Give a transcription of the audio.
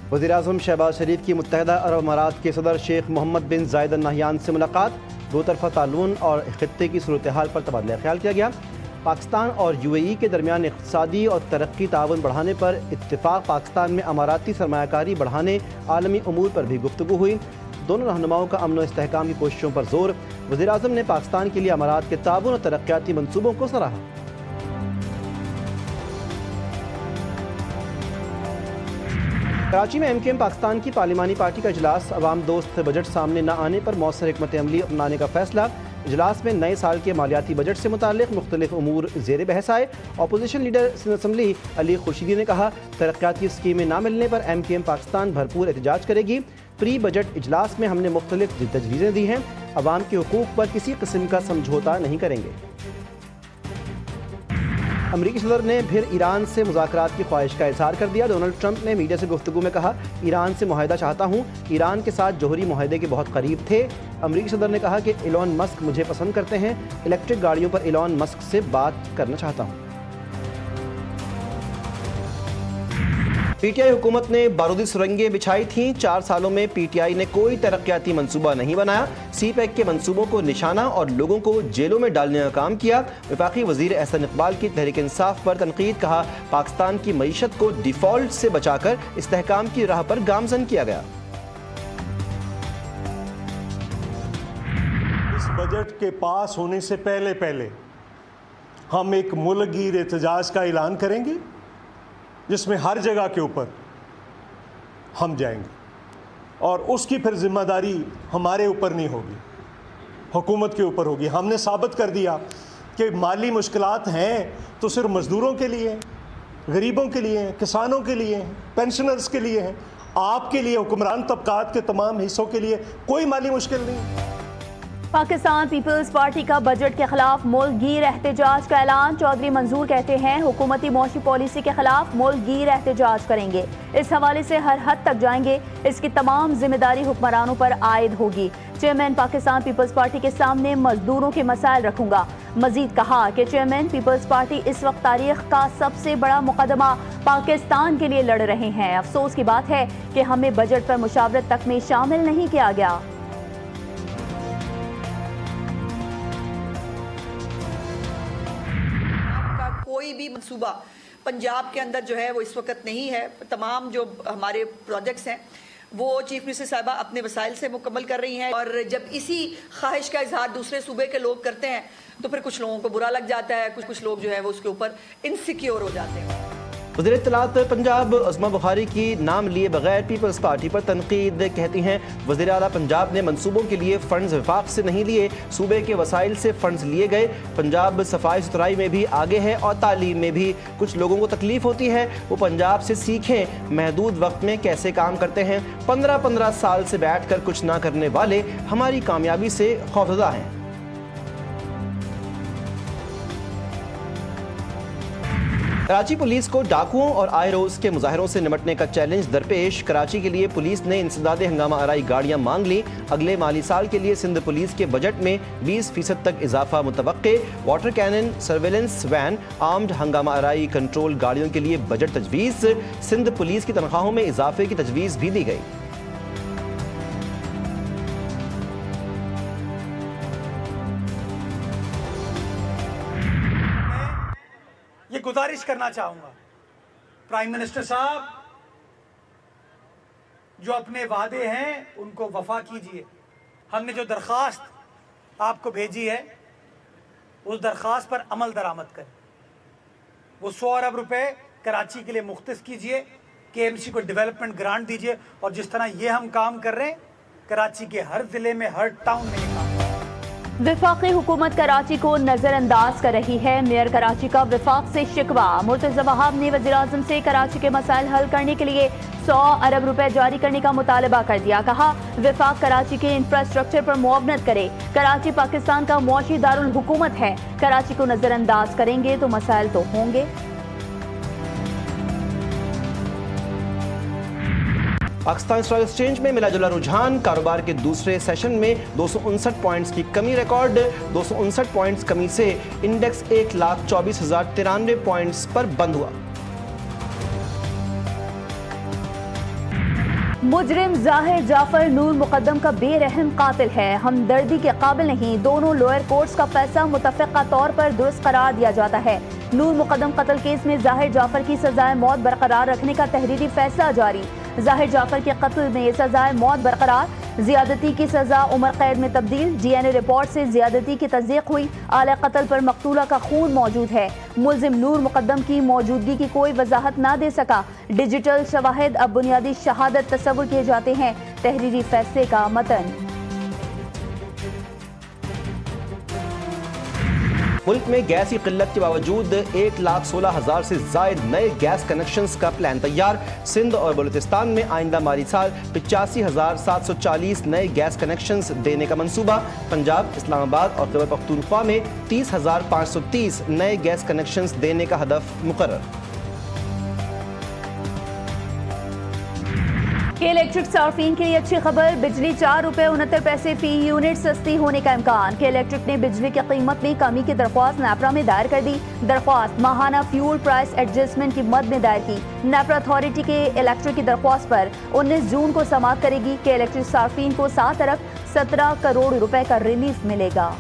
वज़ीर-ए-आज़म शहबाज शरीफ की मुत्तहिदा अरब अमारात के सदर शेख मोहम्मद बिन जायद अल नहयान से मुलाकात। दो तरफ़ा ताल्लुन और खित्ते की सूरत हाल पर तबादला ख्याल किया गया। पाकिस्तान और UAE के दरमियान इक़्तिसादी और तरक्की ताउन बढ़ाने पर इत्तिफ़ाक़। पाकिस्तान में अमाराती सरमायाकारी बढ़ाने, आलमी उमूर पर भी गुफ्तगू हुई। दोनों रहनुमाओं का अमन व इस्तेहकाम की कोशिशों पर जोर। वज़ीर-ए-आज़म ने पाकिस्तान के लिए अमारात के ताउन और तरक्याती मनसूबों को सराहा। कराची में MKM पाकिस्तान की पार्लिमानी पार्टी का इजलास। अवाम दोस्त बजट सामने न आने पर मौसर हिकमत अमली अपनाने का फैसला। इजलास में नए साल के मालियाती बजट से मुताल्लिक़ मुख्तलिफ उमूर ज़ेर बहस आए। Opposition leader Sindh assembly Ali Khurshidi ने कहा, तरक्याती स्कीमें न मिलने पर MKM पाकिस्तान भरपूर एहतजाज करेगी। प्री बजट इजलास में हमने मुख्तलिफ तजवीज़ें दी हैं। अवाम के हुकूक पर किसी किस्म का समझौता नहीं करेंगे। अमरीकी सदर ने फिर ईरान से मुज़ाकरात की ख्वाहिश का इज़हार कर दिया। डोनाल्ड ट्रंप ने मीडिया से गुफ्तगू में कहा, ईरान से मुआहिदा चाहता हूँ। ईरान के साथ जोहरी मुआहिदे के बहुत करीब थे। अमरीकी सदर ने कहा कि इलॉन मस्क मुझे पसंद करते हैं। इलेक्ट्रिक गाड़ियों पर इलॉन मस्क से बात करना चाहता हूँ। PTI हुकूमत ने बारूदी सुरंगें बिछाई थीं। 4 सालों में PTI ने कोई तरक्याती मंसूबा नहीं बनाया। CPEC के मंसूबों को निशाना और लोगों को जेलों में डालने का काम किया। वफाकी वजीर एहसन इकबाल की तहरीक इंसाफ पर तनकीद। कहा, पाकिस्तान की मईशत को डिफॉल्ट से बचाकर इस्तेहकाम की राह पर गामजन किया गया। इस बजट के पास होने से पहले हम एक मुल्कगीर एहतजाज का ऐलान करेंगे, जिसमें हर जगह के ऊपर हम जाएंगे और उसकी फिर जिम्मेदारी हमारे ऊपर नहीं होगी, हुकूमत के ऊपर होगी। हमने साबित कर दिया कि माली मुश्किलात हैं तो सिर्फ मज़दूरों के लिए हैं, गरीबों के लिए हैं, किसानों के लिए हैं, पेंशनर्स के लिए हैं। आपके लिए, हुक्मरान तबकात के तमाम हिस्सों के लिए कोई माली मुश्किल नहीं। पाकिस्तान पीपल्स पार्टी का बजट के खिलाफ मुल्कगीर एहतजाज का ऐलान। चौधरी मंजूर कहते हैं, हुकूमती मौशी पॉलिसी के खिलाफ मुल्कगीर एहतजाज करेंगे। इस हवाले से हर हद तक जाएंगे। इसकी तमाम जिम्मेदारी हुक्मरानों पर आयद होगी। चेयरमैन पाकिस्तान पीपल्स पार्टी के सामने मजदूरों के मसाइल रखूंगा। मजीद कहा कि चेयरमैन पीपल्स पार्टी इस वक्त तारीख का सबसे बड़ा मुकदमा पाकिस्तान के लिए लड़ रहे हैं। अफसोस की बात है कि हमें बजट पर मुशावरत तक में शामिल नहीं किया गया। कोई भी मंसूबा पंजाब के अंदर जो है वो इस वक्त नहीं है। तमाम जो हमारे प्रोजेक्ट्स हैं वो चीफ मिनिस्टर साहिबा अपने वसाइल से मुकम्मल कर रही हैं, और जब इसी ख्वाहिश का इजहार दूसरे सूबे के लोग करते हैं तो फिर कुछ लोगों को बुरा लग जाता है, कुछ लोग जो है वो उसके ऊपर इनसिक्योर हो जाते हैं। वज़ीर इत्तलात पंजाब अज़मा बुखारी की नाम लिए बगैर पीपल्स पार्टी पर तनकीद। कहती हैं, वज़ीर आला पंजाब ने मंसूबों के लिए फ़ंड्स वफाक से नहीं लिए, सूबे के वसाइल से फ़ंड्स लिए गए। पंजाब सफाई सुथराई में भी आगे है और तालीम में भी। कुछ लोगों को तकलीफ़ होती है, वो पंजाब से सीखें महदूद वक्त में कैसे काम करते हैं। 15-15 साल से बैठ कर कुछ ना करने वाले हमारी कामयाबी से खौफज़दा हैं। कराची पुलिस को डाकुओं और आयरोज के मुजाहिरों से निपटने का चैलेंज दरपेश। कराची के लिए पुलिस ने इंसदाद हंगामा आराई गाड़ियां मांग ली। अगले माली साल के लिए सिंध पुलिस के बजट में 20% तक इजाफा मुतवक्के। Water cannon, surveillance van, armed हंगामा आराई कंट्रोल गाड़ियों के लिए बजट तजवीज़। सिंध पुलिस की तनख्वाहों में इजाफे की तजवीज़ भी दी गई। ये गुजारिश करना चाहूंगा, प्राइम मिनिस्टर साहब, जो अपने वादे हैं उनको वफा कीजिए। हमने जो दरख्वास्त आपको भेजी है उस दरख्वास्त पर अमल दरामद करें। वो 100 अरब रुपए कराची के लिए मुख्तस कीजिए, KMC को डेवलपमेंट ग्रांट दीजिए, और जिस तरह ये हम काम कर रहे हैं कराची के हर जिले में, हर टाउन में काम। वफाकी हुकूमत कराची को नजरअंदाज कर रही है। मेयर कराची का वफाक से शिकवा। मुर्तज़ा वहाब ने वज़ीर-ए-आज़म से कराची के मसाइल हल करने के लिए 100 अरब रुपए जारी करने का मुतालबा कर दिया। कहा, वफाक कराची के इंफ्रास्ट्रक्चर पर मुआवनत करे। कराची पाकिस्तान का मुआशी दारुल हुकूमत है। कराची को नजरअंदाज करेंगे तो मसाइल तो होंगे। पाकिस्तान स्टॉक एक्सचेंज में मिला जुला रुझान। कारोबार के दूसरे सेशन में 259 पॉइंट्स की कमी रिकॉर्ड। 259 पॉइंट्स कमी से इंडेक्स 1,24,093 पॉइंट्स पर बंद हुआ। مجرم ظاہر جعفر نور مقدم کا بے رحم قاتل ہے، ہمدردی کے قابل نہیں، دونوں لوئر کورٹس کا فیصلہ متفقہ طور پر درست قرار دیا جاتا ہے۔ نور مقدم قتل کیس میں ظاہر جعفر کی سزائے موت برقرار رکھنے کا تحریری فیصلہ جاری، ظاہر جعفر کے قتل میں سزائے موت برقرار، زیادتی کی سزا عمر قید میں تبدیل، ڈی این اے رپورٹ سے زیادتی کی تصدیق ہوئی، آلہ قتل پر مقتولہ کا خون موجود ہے، ملزم نور مقدم کی موجودگی کی کوئی وضاحت نہ دے سکا، ڈیجیٹل شواہد اب بنیادی شہادت تصور کیے جاتے ہیں، تحریری فیصلے کا متن۔ ملک میں گیس کی قلت کے باوجود 1,16,000 سے زائد نئے گیس کنیکشنز کا پلان تیار، سندھ اور بلوچستان میں آئندہ مالی سال 85,740 نئے گیس کنیکشنز دینے کا منصوبہ، پنجاب، اسلام آباد اور خیبر پختونخوا میں 30,530 نئے گیس کنیکشنز دینے کا ہدف مقرر۔ کے الیکٹرک صارفین کے لیے اچھی خبر، بجلی 4 روپے 69 پیسے فی یونٹ سستی ہونے کا امکان، کے الیکٹرک نے بجلی کی قیمت میں کمی کی درخواست نیپرا میں دائر کر دی، درخواست ماہانہ فیول پرائس ایڈجسٹمنٹ کی مد میں دائر کی، نیپرا اتھارٹی کے الیکٹرک کی درخواست پر 19 جون کو سماعت کرے گی، کے الیکٹرک صارفین کو 7 ارب 17 کروڑ روپے کا ریلیف ملے گا۔